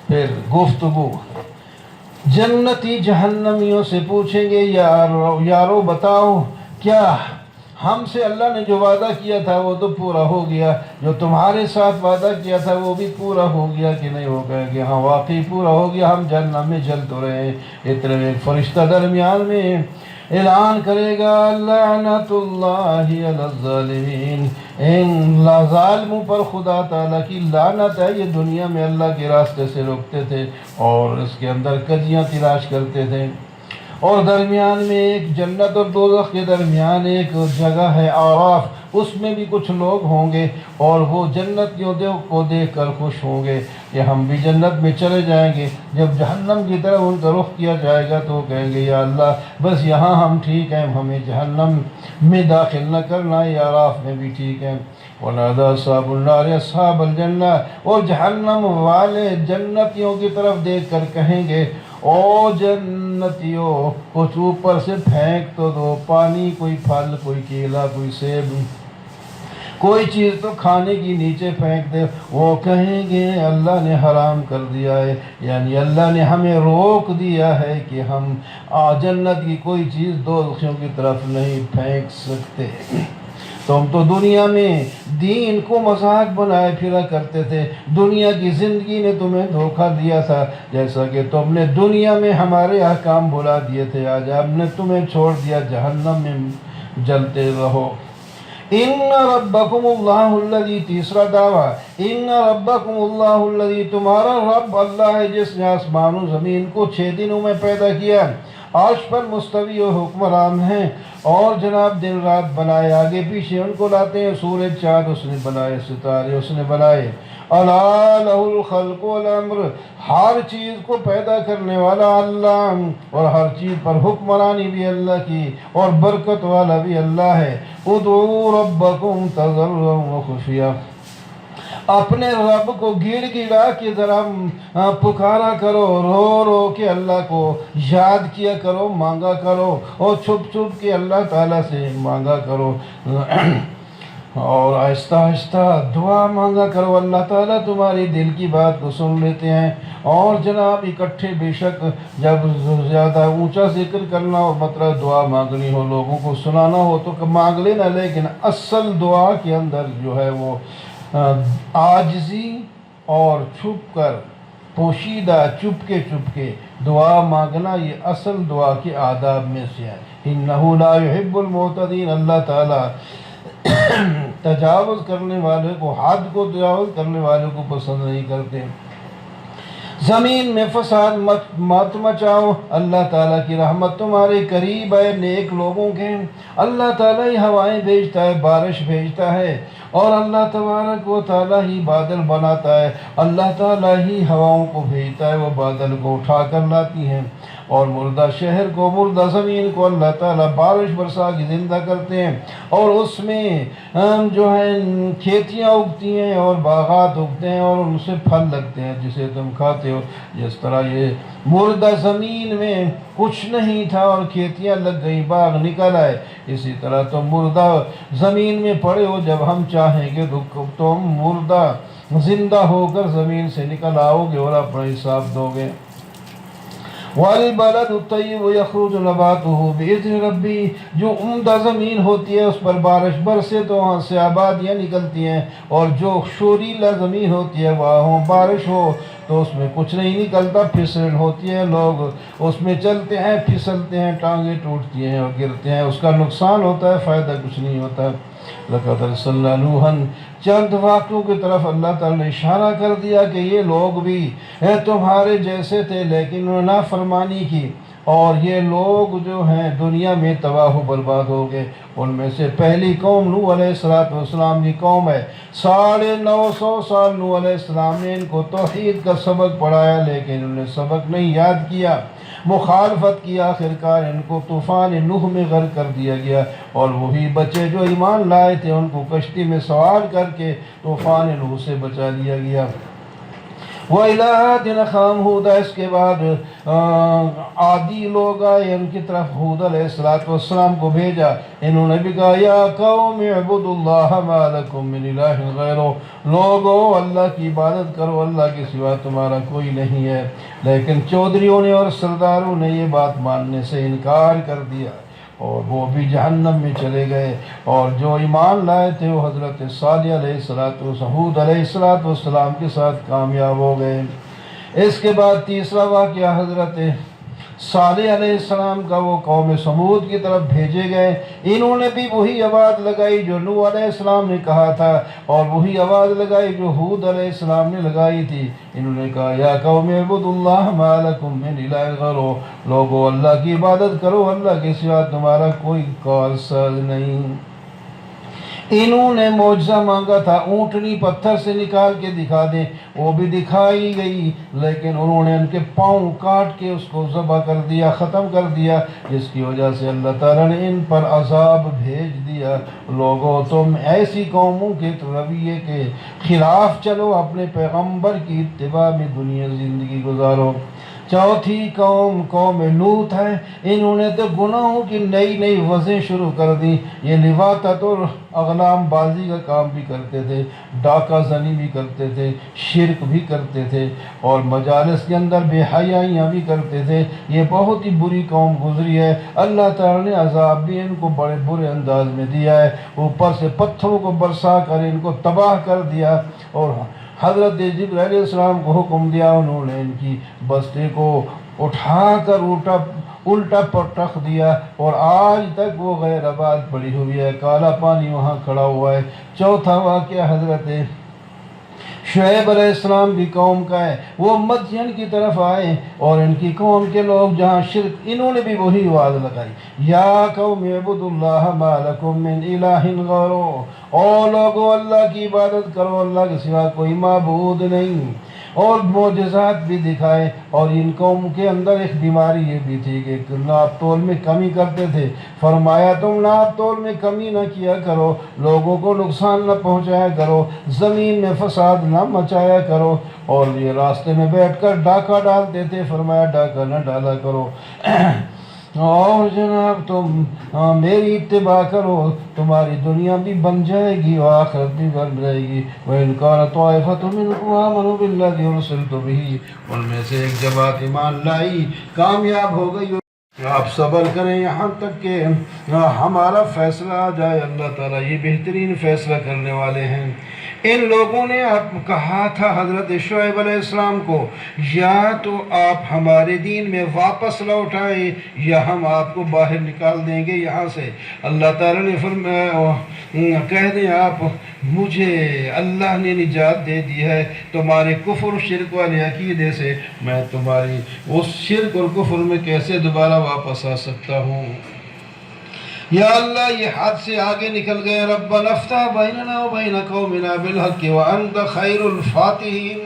پھر گفتگو جنتی جہنمیوں سے پوچھیں گے یارو بتاؤ کیا ہم سے اللہ نے جو وعدہ کیا تھا وہ تو پورا ہو گیا, جو تمہارے ساتھ وعدہ کیا تھا وہ بھی پورا ہو گیا کہ نہیں ہو گیا؟ کہ ہاں واقعی پورا ہو گیا, ہم جہنم میں جل تو رہے ہیں. اتنے میں ایک فرشتہ درمیان میں اعلان کرے گا لعنت اللہ علی الظالمین. ان ظالموں پر خدا تعالیٰ کی لعنت ہے. یہ دنیا میں اللہ کے راستے سے روکتے تھے اور اس کے اندر کجیاں تلاش کرتے تھے. اور درمیان میں ایک جنت اور دوزخ کے درمیان ایک جگہ ہے اعراف, اس میں بھی کچھ لوگ ہوں گے اور وہ جنتیوں کو دیکھ کر خوش ہوں گے کہ ہم بھی جنت میں چلے جائیں گے. جب جہنم کی طرف ان کا رخ کیا جائے گا تو کہیں گے یا اللہ بس یہاں ہم ٹھیک ہیں, ہمیں جہنم میں داخل نہ کرنا, یا اعراف میں بھی ٹھیک ہیں. وَنَادَى أَصْحَابُ النَّارِ أَصْحَابَ الْجَنَّةِ. اور جہنم والے جنتیوں کی طرف دیکھ کر کہیں گے او جنتیوں کچھ اوپر سے پھینک تو دو, پانی, کوئی پھل, کوئی کیلا, کوئی سیب, کوئی چیز تو کھانے کی نیچے پھینک دے. وہ کہیں گے اللہ نے حرام کر دیا ہے, یعنی اللہ نے ہمیں روک دیا ہے کہ ہم جنت کی کوئی چیز دوزخیوں کی طرف نہیں پھینک سکتے. تم تو دنیا میں دین کو مذاق بنائے پھرا کرتے تھے, دنیا کی زندگی نے تمہیں دھوکہ دیا تھا, جیسا کہ تم نے دنیا میں ہمارے احکام بھلا دیے تھے, آج ہم نے تمہیں چھوڑ دیا, جہنم میں جلتے رہو. ان ربکم اللہ الذی, تیسرا دعویٰ, ان ربکم اللہ الذی, تمہارا رب اللہ ہے جس نے آسمان و زمین کو 6 دنوں میں پیدا کیا, عرش پر مستوی و حکمران ہیں, اور جناب دن رات بنائے, آگے پیچھے ان کو لاتے ہیں, سورج چاند اس نے بنائے, ستارے اس نے بنائے. الا لہ الخلق والامر, ہر چیز کو پیدا کرنے والا اللہ, اور ہر چیز پر حکمرانی بھی اللہ کی, اور برکت والا بھی اللہ ہے. ادعوا ربکم تضرعا وخفیا, اپنے رب کو گڑ گڑا کے ذرا پکارا کرو, رو رو کے اللہ کو یاد کیا کرو, مانگا کرو, اور چھپ چھپ کے اللہ تعالیٰ سے مانگا کرو, اور آہستہ آہستہ دعا مانگا کرو. اللہ تعالیٰ تمہاری دل کی بات کو سن لیتے ہیں. اور جناب اکٹھے بے شک جب زیادہ اونچا ذکر کرنا ہو, مطلب دعا مانگنی ہو, لوگوں کو سنانا ہو تو مانگ لینا, لیکن اصل دعا کے اندر جو ہے وہ عاجزی اور چھپ کر, پوشیدہ, چپکے چپکے دعا مانگنا, یہ اصل دعا کے آداب میں سے ہے. انہ لا یحب المعتدین, اللہ تعالیٰ تجاوز کرنے والے کو, حد کو تجاوز کرنے والے کو پسند نہیں کرتے. زمین میں فساد مت مچاؤ, اللہ تعالیٰ کی رحمت تمہارے قریب ہے نیک لوگوں کے. اللہ تعالیٰ ہی ہوائیں بھیجتا ہے, بارش بھیجتا ہے, اور اللہ تبارک و تعالیٰ ہی بادل بناتا ہے, اللہ تعالیٰ ہی ہواؤں کو بھیجتا ہے, وہ بادل کو اٹھا کر لاتی ہیں. اور مردہ شہر کو، مردہ زمین کو اللہ تعالیٰ بارش برسا کے زندہ کرتے ہیں، اور اس میں جو ہے کھیتیاں اگتی ہیں اور باغات اگتے ہیں اور ان سے پھل لگتے ہیں جسے تم کھاتے ہو۔ جس طرح یہ مردہ زمین میں کچھ نہیں تھا اور کھیتیاں لگ گئی، باغ نکل آئے، اسی طرح تم مردہ زمین میں پڑے ہو، جب ہم چاہیں گے تو تم مردہ زندہ ہو کر زمین سے نکل آؤ گے اور اپنا حساب دو گے۔ وَالْبَلَدُ الطَّيِّبُ يَخْرُجُ نَبَاتُهُ بِإِذْنِ رَبِّهِ، جو عمدہ زمین ہوتی ہے اس پر بارش برسے تو وہاں سے آبادیاں نکلتی ہیں، اور جو شوریلا زمین ہوتی ہے وہاں بارش ہو تو اس میں کچھ نہیں نکلتا، پھسلن ہوتی ہے، لوگ اس میں چلتے ہیں، پھسلتے ہیں، ٹانگیں ٹوٹتی ہیں اور گرتے ہیں، اس کا نقصان ہوتا ہے، فائدہ کچھ نہیں ہوتا۔ لَقَدْ أَرْسَلْنَا نُوحًا، چند واقعوں کی طرف اللہ تعالیٰ نے اشارہ کر دیا کہ یہ لوگ بھی تمہارے جیسے تھے لیکن انہوں نے نافرمانی کی، اور یہ لوگ جو ہیں دنیا میں تباہ و برباد ہو گئے۔ ان میں سے پہلی قوم نوح علیہ السلام کی قوم ہے۔ 950 سال نوح علیہ السلام نے ان کو توحید کا سبق پڑھایا لیکن انہوں نے سبق نہیں یاد کیا، مخالفت کی، آخرکار ان کو طوفان نوح میں غرق کر دیا گیا، اور وہی بچے جو ایمان لائے تھے ان کو کشتی میں سوار کر کے طوفان نوح سے بچا لیا گیا۔ وَإِلَىٰ عَادٍ أَخَاهُمْ هُودًا، اس کے بعد عادی لوگ آئے، ان کی طرف ہود علیہ السلام کو بھیجا، انہوں نے بھی کہا یا قوم اعبدوا اللہ ما لکم من الہ غیرہ، لوگو اللہ کی عبادت کرو، اللہ کے سوا تمہارا کوئی نہیں ہے۔ لیکن چودھریوں نے اور سرداروں نے یہ بات ماننے سے انکار کر دیا اور وہ بھی جہنم میں چلے گئے، اور جو ایمان لائے تھے وہ حضرت صالح علیہ السلام، ہود علیہ السلام کے ساتھ کامیاب ہو گئے۔ اس کے بعد تیسرا واقعہ حضرت صالح علیہ السلام کا، وہ قوم سمود کی طرف بھیجے گئے، انہوں نے بھی وہی آواز لگائی جو نوح علیہ السلام نے کہا تھا، اور وہی آواز لگائی جو ہود علیہ السلام نے لگائی تھی۔ انہوں نے کہا یا قوم اعبدوا اللہ ما لکم من الہ غیرہ، لوگو اللہ کی عبادت کرو، اللہ کے سوا تمہارا کوئی کارساز نہیں۔ انہوں نے معجزہ مانگا تھا، اونٹنی پتھر سے نکال کے دکھا دیں، وہ بھی دکھائی گئی، لیکن انہوں نے ان کے پاؤں کاٹ کے اس کو ذبح کر دیا، ختم کر دیا، جس کی وجہ سے اللہ تعالیٰ نے ان پر عذاب بھیج دیا۔ لوگوں تم ایسی قوموں کے رویے کے خلاف چلو، اپنے پیغمبر کی اتباع میں دنیا زندگی گزارو۔ چوتھی قوم لوط ہے، انہوں نے تو گناہوں کی نئی وجہیں شروع کر دی، یہ لواطت اور اغلام بازی کا کام بھی کرتے تھے، ڈاکہ زنی بھی کرتے تھے، شرک بھی کرتے تھے، اور مجالس کے اندر بے حیائیاں بھی کرتے تھے۔ یہ بہت ہی بری قوم گزری ہے، اللہ تعالیٰ نے عذاب بھی ان کو بڑے برے انداز میں دیا ہے، اوپر سے پتھروں کو برسا کر ان کو تباہ کر دیا، اور حضرت جبرائیل علیہ السلام کو حکم دیا، انہوں نے ان کی بستی کو اٹھا کر الٹا پٹخ دیا، اور آج تک وہ غیر آباد پڑی ہوئی ہے، کالا پانی وہاں کھڑا ہوا ہے۔ چوتھا واقعہ حضرت شعیب علیہ السلام کی قوم کا ہے، وہ مدین کی طرف آئے، اور ان کی قوم کے لوگ جہاں شرک، انہوں نے بھی وہی آواز لگائی یا قوم اعبدوا اللہ ما لکم من الہ غیرہ، او لوگو اللہ کی عبادت کرو، اللہ کے سوا کوئی معبود نہیں، اور معجزات بھی دکھائے۔ اور ان قوم کے اندر ایک بیماری یہ بھی تھی کہ ناپ تول میں کمی کرتے تھے، فرمایا تم ناپ تول میں کمی نہ کیا کرو، لوگوں کو نقصان نہ پہنچایا کرو، زمین میں فساد نہ مچایا کرو، اور یہ راستے میں بیٹھ کر ڈاکہ ڈالتے تھے، فرمایا ڈاکہ نہ ڈالا کرو، اور جناب تم میری اتباع کرو، تمہاری دنیا بھی بن جائے گی اور آخرت بھی بن جائے گی۔ وَإِنْ كَانَ طَائِفَةٌ مِّنْكُمْ آمَنُوا بِالَّذِي أُرْسِلْتُ بِهِ، ان میں سے ایک جماعت ایمان لائی، کامیاب ہو گئی، آپ صبر کریں یہاں تک کہ ہمارا فیصلہ آ جائے، اللہ تعالیٰ یہ بہترین فیصلہ کرنے والے ہیں۔ ان لوگوں نے کہا تھا حضرت شعیب علیہ السلام کو، یا تو آپ ہمارے دین میں واپس لوٹ آئیں یا ہم آپ کو باہر نکال دیں گے یہاں سے۔ اللہ تعالیٰ نے فرمایا کہہ دیں آپ، مجھے اللہ نے نجات دے دی ہے تمہارے کفر و شرک والے عقیدے سے، میں تمہاری اس شرک اور کفر میں کیسے دوبارہ واپس آ سکتا ہوں؟ یا اللہ یہ حد سے آگے نکل گئے۔ ربنا افتح بیننا و بین قومنا بالحق وانت خیر الفاتحین،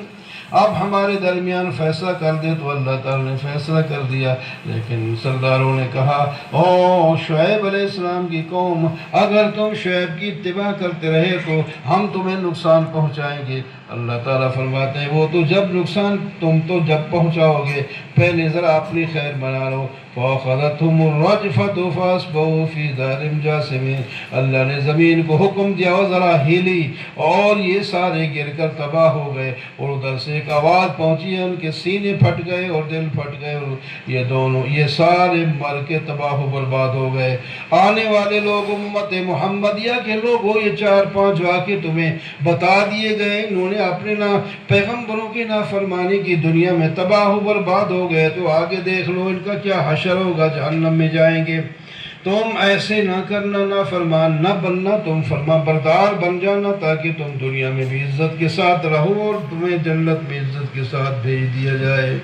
اب ہمارے درمیان فیصلہ کر دے۔ تو اللہ تعالیٰ نے فیصلہ کر دیا، لیکن سرداروں نے کہا او شعیب علیہ السلام کی قوم، اگر تم شعیب کی اتباع کرتے رہے تو ہم تمہیں نقصان پہنچائیں گے۔ اللہ تعالیٰ فرماتے ہیں وہ تو جب نقصان تم تو جب پہنچاؤ گے، پہلے ذرا اپنی خیر بنا لو۔ فَأَخَذَتْهُمُ الرَّجْفَةُ فَأَصْبَحُوا فِي دَارِهِمْ جَاثِمِينَ، اللہ نے زمین کو حکم دیا اور ذرا ہلی اور یہ سارے گر کر تباہ ہو گئے، اور ادھر سے ایک آواز پہنچی ہے، ان کے سینے پھٹ گئے اور دل پھٹ گئے، اور یہ سارے مر کے تباہ و برباد ہو گئے۔ آنے والے لوگ امت محمدیہ کے لوگوں، یہ 4-5 واقعے تمہیں بتا دیے گئے، انہوں نے اپنے پیغمبروں کی نافرمانی کی، دنیا میں تباہ و برباد ہو گئے، تو آگے دیکھ لو ان کا کیا حشر ہوگا، جہنم میں جائیں گے۔ تم ایسے نہ کرنا، نافرمان نہ بننا، تم فرما بردار بن جانا، تاکہ تم دنیا میں بھی عزت کے ساتھ رہو اور تمہیں جنت میں عزت کے ساتھ بھیج دیا جائے۔